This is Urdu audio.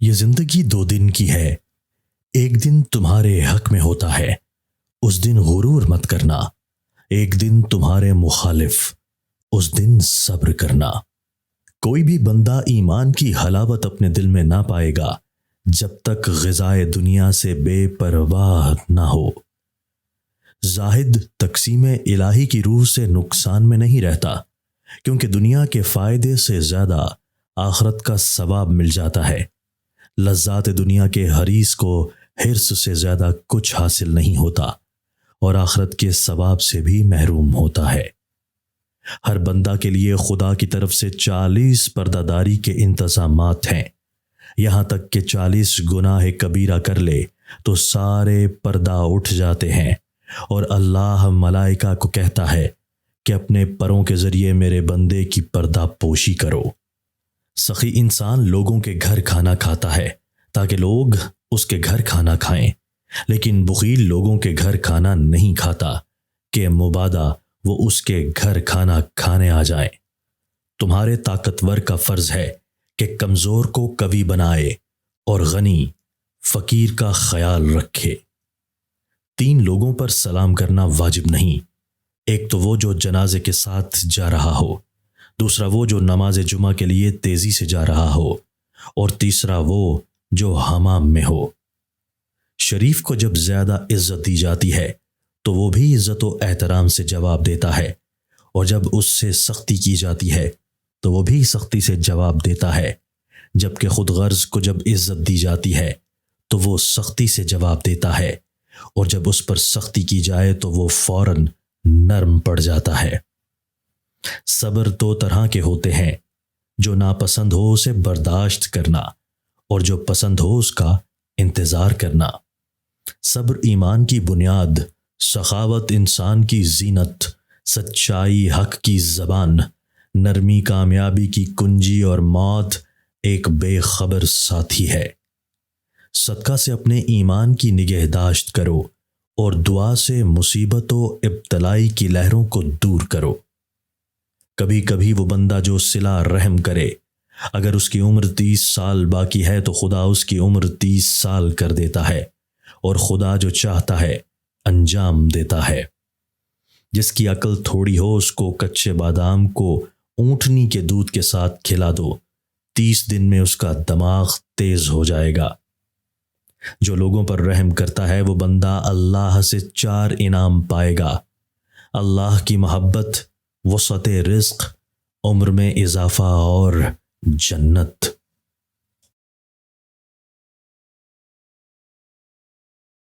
یہ زندگی 2 دن کی ہے، ایک دن تمہارے حق میں ہوتا ہے، اس دن غرور مت کرنا، ایک دن تمہارے مخالف، اس دن صبر کرنا۔ کوئی بھی بندہ ایمان کی حلاوت اپنے دل میں نہ پائے گا جب تک غذائے دنیا سے بے پرواہ نہ ہو۔ زاہد تقسیم الہی کی روح سے نقصان میں نہیں رہتا، کیونکہ دنیا کے فائدے سے زیادہ آخرت کا ثواب مل جاتا ہے۔ لذات دنیا کے حریص کو حرص سے زیادہ کچھ حاصل نہیں ہوتا اور آخرت کے ثواب سے بھی محروم ہوتا ہے۔ ہر بندہ کے لیے خدا کی طرف سے 40 پردہ داری کے انتظامات ہیں، یہاں تک کہ 40 گناہ کبیرہ کر لے تو سارے پردہ اٹھ جاتے ہیں، اور اللہ ملائکہ کو کہتا ہے کہ اپنے پروں کے ذریعے میرے بندے کی پردہ پوشی کرو۔ سخی انسان لوگوں کے گھر کھانا کھاتا ہے تاکہ لوگ اس کے گھر کھانا کھائیں، لیکن بخیل لوگوں کے گھر کھانا نہیں کھاتا کہ مبادا وہ اس کے گھر کھانا کھانے آ جائیں۔ تمہارے طاقتور کا فرض ہے کہ کمزور کو قوی بنائے اور غنی فقیر کا خیال رکھے۔ 3 لوگوں پر سلام کرنا واجب نہیں، ایک تو وہ جو جنازے کے ساتھ جا رہا ہو، دوسرا وہ جو نماز جمعہ کے لیے تیزی سے جا رہا ہو، اور تیسرا وہ جو حمام میں ہو۔ شریف کو جب زیادہ عزت دی جاتی ہے تو وہ بھی عزت و احترام سے جواب دیتا ہے، اور جب اس سے سختی کی جاتی ہے تو وہ بھی سختی سے جواب دیتا ہے، جبکہ خود غرض کو جب عزت دی جاتی ہے تو وہ سختی سے جواب دیتا ہے، اور جب اس پر سختی کی جائے تو وہ فوراً نرم پڑ جاتا ہے۔ صبر 2 طرح کے ہوتے ہیں، جو ناپسند ہو اسے برداشت کرنا اور جو پسند ہو اس کا انتظار کرنا۔ صبر ایمان کی بنیاد، سخاوت انسان کی زینت، سچائی حق کی زبان، نرمی کامیابی کی کنجی، اور موت ایک بے خبر ساتھی ہے۔ صدقہ سے اپنے ایمان کی نگہداشت کرو اور دعا سے مصیبت و ابتلائی کی لہروں کو دور کرو۔ کبھی کبھی وہ بندہ جو صلہ رحم کرے، اگر اس کی عمر 30 سال باقی ہے تو خدا اس کی عمر 30 سال کر دیتا ہے، اور خدا جو چاہتا ہے انجام دیتا ہے۔ جس کی عقل تھوڑی ہو اس کو کچے بادام کو اونٹنی کے دودھ کے ساتھ کھلا دو، 30 دن میں اس کا دماغ تیز ہو جائے گا۔ جو لوگوں پر رحم کرتا ہے وہ بندہ اللہ سے 4 انعام پائے گا: اللہ کی محبت، وسعت رزق، عمر میں اضافہ اور جنت۔